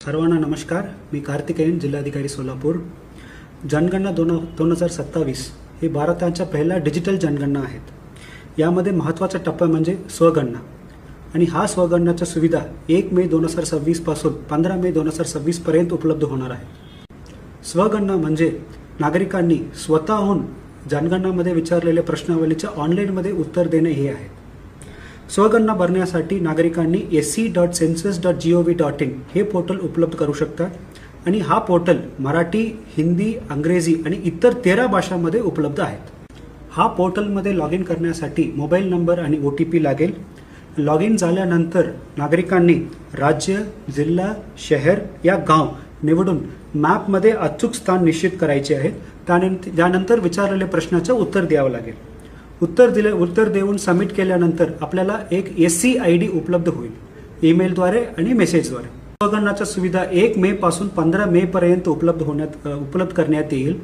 सर्वांना नमस्कार. मी कार्तिकेयन, जिल्हाधिकारी सोलापूर. जनगणना 2027 ही भारताच्या पहिल्या डिजिटल जनगणना आहेत. यामध्ये महत्त्वाचा टप्पा म्हणजे स्वगणना आणि हा स्वगणनाच्या सुविधा 1 मे 2026 पासून 15 मे 2026 पर्यंत उपलब्ध होणार आहे. स्वगणना म्हणजे नागरिकांनी स्वतःहून जनगणनामध्ये विचारलेल्या प्रश्नावलीच्या ऑनलाईनमध्ये उत्तर देणे हे आहे. स्वगणना भरण्यासाठी नागरिकांनी sc.census.gov.in हे पोर्टल उपलब्ध करू शकतात आणि हा पोर्टल मराठी, हिंदी, इंग्रजी आणि इतर 13 भाषांमध्ये उपलब्ध आहेत. हा पोर्टलमध्ये लॉग इन करण्यासाठी मोबाईल नंबर आणि OTP लागेल. लॉग इन झाल्यानंतर नागरिकांनी राज्य, जिल्हा, शहर या गाव निवडून मॅपमध्ये अचूक स्थान निश्चित करायचे आहे. त्यानंतर विचारलेल्या प्रश्नाचं उत्तर द्यावं लागेल. उत्तर देऊन सबमिट केल्यानंतर आपल्याला एक SC ID उपलब्ध होईल, ईमेलद्वारे आणि मेसेजद्वारे. स्वगणनाच्या सुविधा 1 मे पासून 15 मे पर्यंत उपलब्ध करण्यात येईल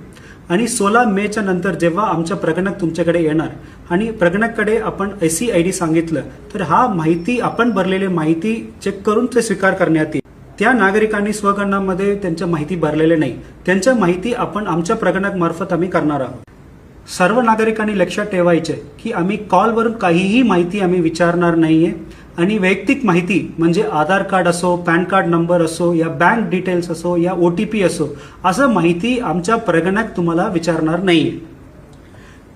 आणि 16 मेच्या नंतर जेव्हा आमच्या प्रगणक तुमच्याकडे येणार आणि प्रगणकाकडे आपण SC ID सांगितलं तर हा माहिती आपण भरलेली माहिती चेक करून ते स्वीकार करण्यात येईल. त्या नागरिकांनी स्वगणनामध्ये त्यांच्या माहिती भरलेले नाही, त्यांच्या माहिती आपण आमच्या प्रगणक मार्फत आम्ही करणार आहोत. सर्व नागरिकांनी लक्षात ठेवायचे की आम्ही कॉलवरून काहीही माहिती आम्ही विचारणार नाहीये आणि वैयक्तिक माहिती म्हणजे आधार कार्ड असो, पॅन कार्ड नंबर असो या बँक डिटेल्स असो या OTP असो असं माहिती आमच्या प्रगणक तुम्हाला विचारणार नाहीये.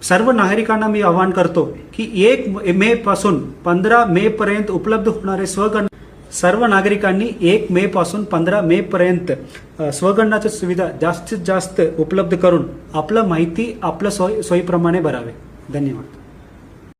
सर्व नागरिकांना मी आवाहन करतो की 1 मे पासून 15 मे पर्यंत उपलब्ध होणारे स्वगणना सर्व नागरिकांनी 1 मे पासून 15 मे पर्यंत स्वगणनाची सुविधा जास्तीत जास्त उपलब्ध करून आपलं माहिती आपल्या सोयीप्रमाणे भरावे. धन्यवाद.